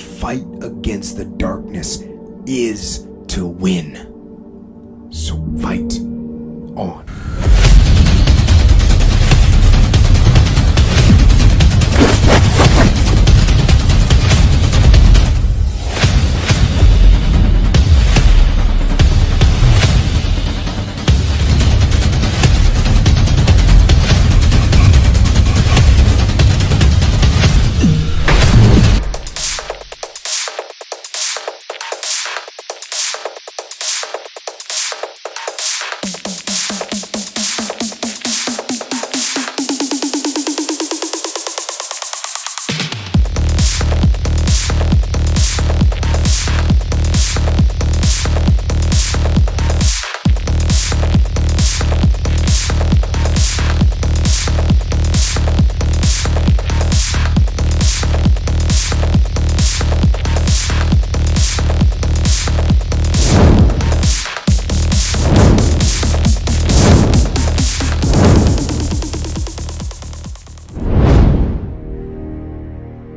fight against the darkness is to win. So fight on.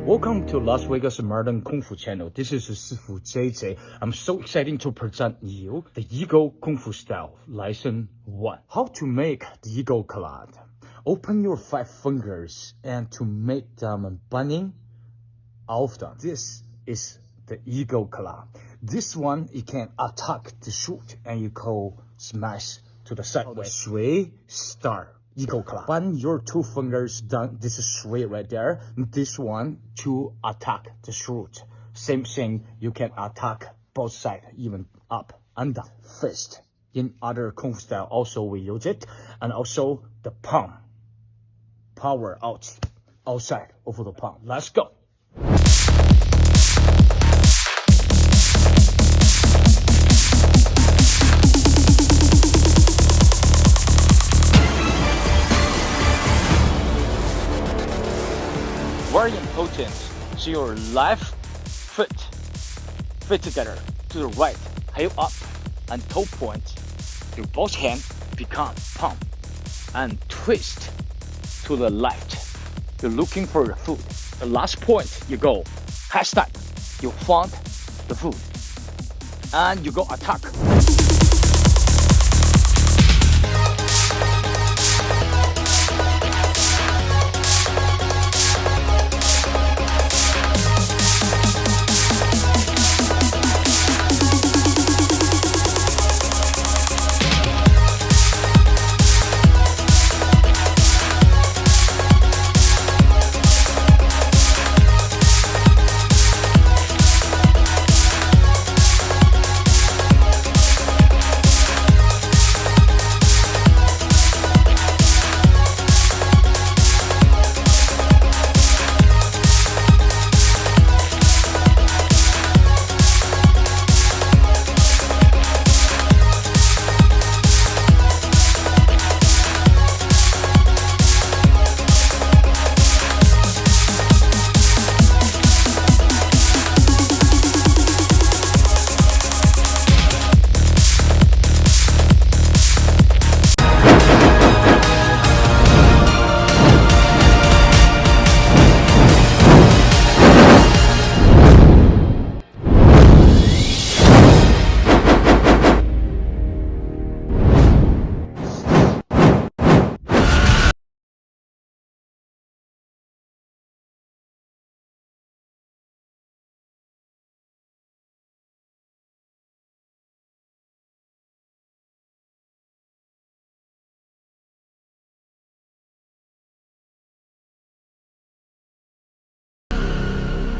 Welcome to Las Vegas Modern Kung Fu channel. This is Sifu JJ. I'm so excited to present you the Eagle Kung Fu style, lesson 1. How to make the Eagle Collide. Open your 5 fingers and to make them bunning off them. This is the Eagle Collide. This one you can attack the shoot and you go smash to the sideways. 3 star. Eagle Collide. Bend your 2 fingers down. This is 3 right there. This one to attack the shoot. Same thing. You can attack both sides, even up and down. Fist. In other Kung Fu style, also we use it, and also the palm. Power out, outside of the palm. Let's go. Very important, so your left foot fit together to the right, heel up and toe point. Your both hand become palm and twist to the left. You're looking for the foot. The last point, you go hashtag. You find the foot and you go attack.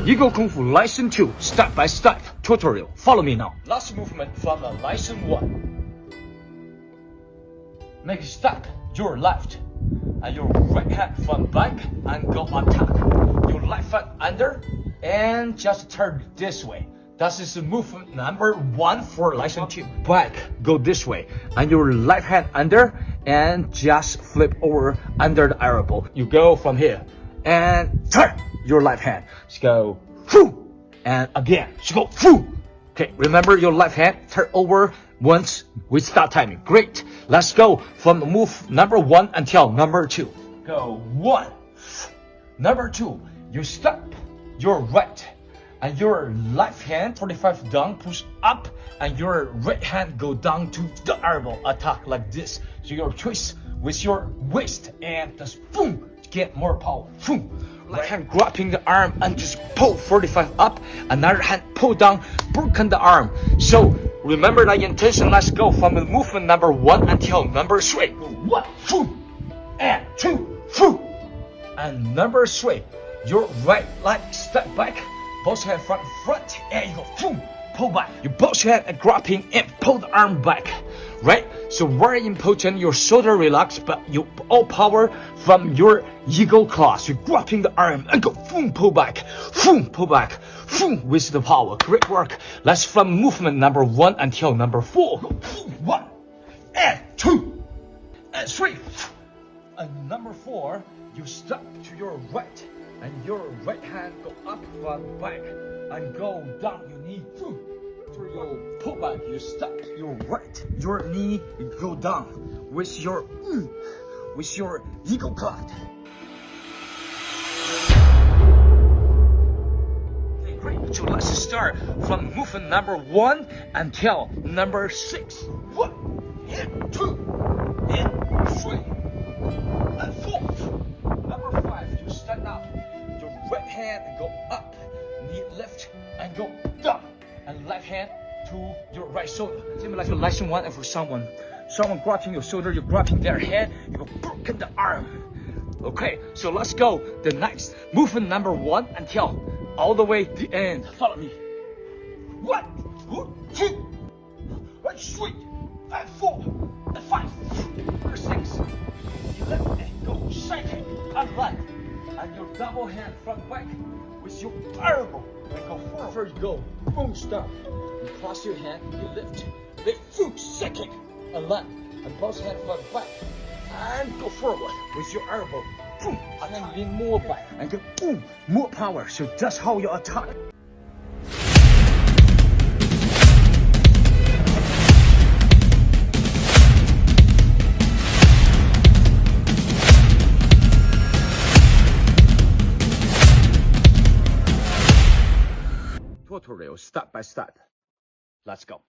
Eagle Kung Fu Lesson 2, step-by-step tutorial. Follow me now. Last movement from the Lesson 1. Make a step, your left, and your right hand from back, and go attack. Your left hand under, and just turn this way. That is movement number 1 for Lesson 2. Back, go this way, and your left hand under, and just flip over under the elbow. You go from here, and turn your left hand. So go, whoo, and again, so go, whoo. Okay, remember your left hand, turn over once we start timing. Great. Let's go from move number 1 until number 2. Go 1. Number 2, you step your right and your left hand 45 down, push up, and your right hand go down to the elbow, attack like this. So your twist with your waist and just boom, get more power. Boom. Right hand grabbing the arm and just pull 45 up, another hand pull down, broken the arm. So remember the intention. Let's go from the movement number 1 until number 3. 1, 2, and 2, 2. And number 3, your right leg step back, both hand front, and you go boom, pull back. You both hand and grabbing and pull the arm back. Right? So very important, your shoulder relax, but you all power from your eagle class. You're grabbing the arm and go boom, pull back, boom, pull back, boom, with the power. Great work. Let's from movement number 1 until number 4. Go boom, 1, and 2, and 3. And number 4, you step to your right, and your right hand go up from back, and go down your knee, boom. You pull back, you step your right, your knee go down with your eagle cut. Okay, great. So let's start from movement number 1 until number 6. 1, and 2, and 3, and 4. Number 5, you stand up. Your right hand and go up, knee lift and go down. And left hand to your right shoulder. Similar like your lesson 1, and for someone grabbing your shoulder, you're grabbing their head, you go broken the arm. Okay, so let's go the next movement number 1 until all the way the end. Follow me. 1, 2, 3, and 4, and 5, and 6. You left and go shaking and left, and your double hand front back with your elbow. And go forward. First go, boom, stop. You cross your hand, you lift. Make boom, second, and left. And both hands front back. And go forward with your elbow. Boom, and then lean more back. And go boom, more power. So that's how you attack. Tutorial step by step. Let's go.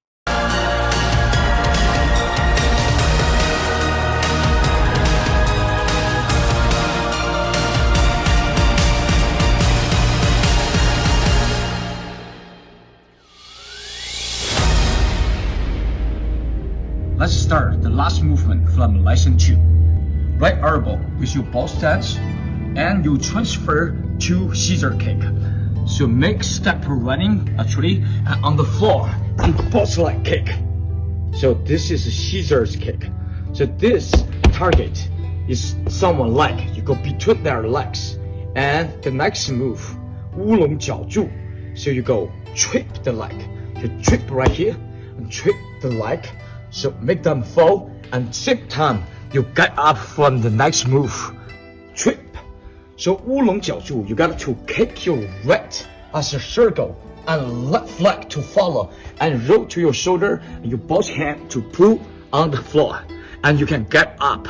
Let's start the last movement from lesson 2. Right elbow with your ball stance, and you transfer to scissor kick. So make step running actually on the floor and both leg kick. So this is a scissors kick. So this target is someone leg. You go between their legs. And the next move, 乌龙脚住. So you go trip the leg. You trip right here and trip the leg. So make them fall, and same time you get up from the next move. Trip. So 乌龙脚住, you got to kick your right as a circle and left leg to follow, and roll to your shoulder and your both hand to pull on the floor, and you can get up.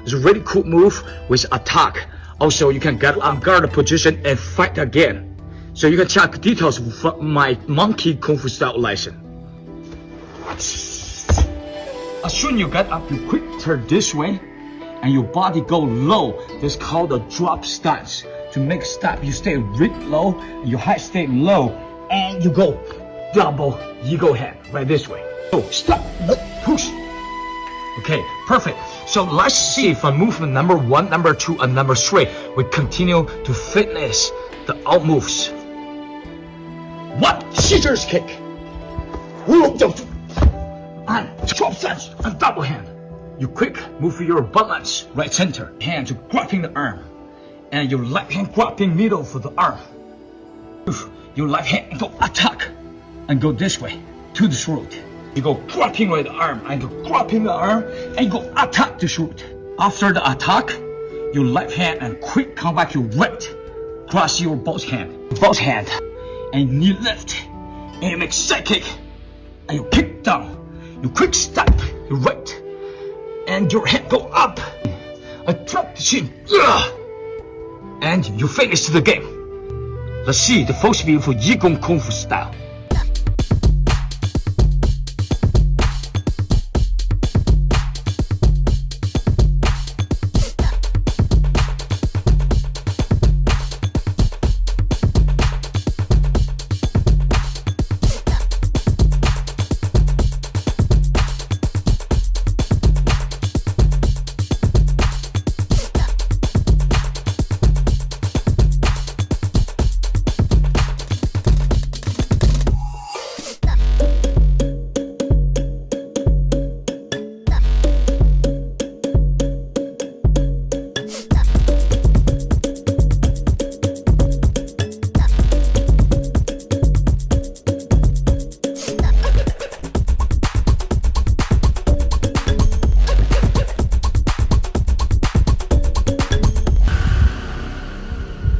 It's a really cool move with attack. Also, you can get on guard position and fight again. So you can check details from my monkey kung fu style lesson. As soon as you get up, you quick turn this way, and your body go low. This is called a drop stance. To make step, you stay really low, and your height stay low, and you go double eagle hand right this way. So stop, push. Okay, perfect. So let's see from movement number 1, number 2, and number 3. We continue to finish the all moves. 1, scissors kick. 乌龙脚住. And drop stance and double hand. You quick move your balance right center. Hand to grabbing the arm. And your left hand grabbing middle for the arm. Your left hand go attack and go this way to the throat. You go grabbing with the arm and go grabbing the arm and go attack the throat. After the attack, your left hand and quick come back your right. Cross your both hand, and knee lift. And you make side kick and you kick down. You quick step your right, and your head go up. I drop the chin. And you finish the game. Let's see the first beautiful Yigong Kung Fu style.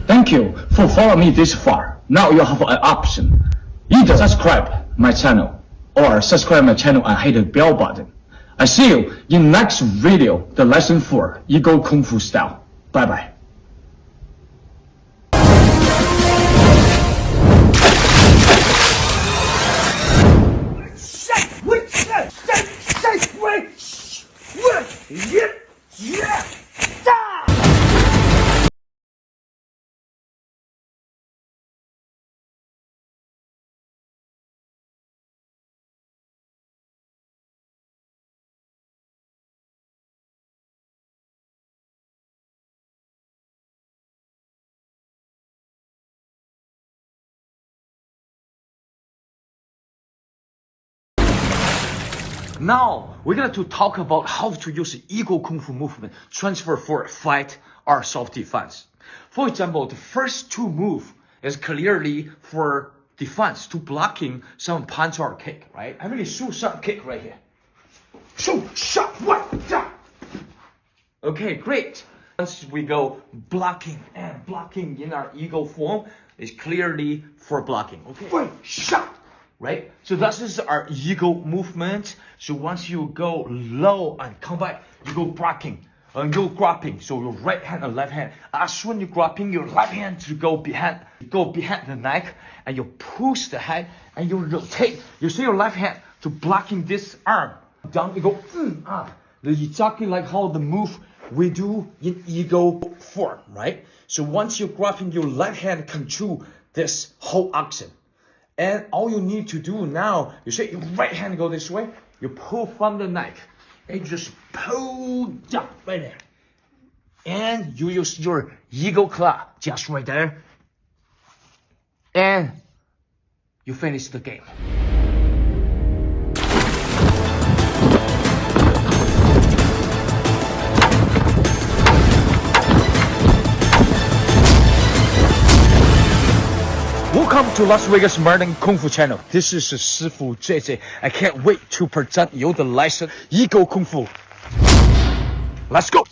Thank you for following me this far. Now you have an option. Either subscribe my channel or subscribe my channel and hit the bell button. I see you in next video, the lesson 4, Eagle Kung Fu style. Bye bye. Now, we're going to talk about how to use the Eagle Kung Fu movement transfer for fight or self-defense. For example, the first two moves is clearly for defense, to blocking some punch or kick, right? I'm going to shoot some kick right here. Shoot, shot, what? Okay, great. Once we go blocking, and blocking in our Eagle form is clearly for blocking. Okay, wait, shot. Right? So that is our Eagle movement. So once you go low and come back, you go blocking and go grabbing. So your right hand and left hand. As soon as you're grabbing, your left hand to go behind the neck, and you push the head and you rotate. You see your left hand to blocking this arm. Down you go up. Exactly like how the move we do in Eagle form, right? So once you're grabbing, your left hand control this whole action. And all you need to do now, you say your right hand go this way, you pull from the neck, and you just pull down right there. And you use your Eagle claw just right there. And you finish the game. Welcome to Las Vegas Modern Kung Fu channel. This is 师傅 JJ. I can't wait to present you the lesson Eagle Kung Fu. Let's go!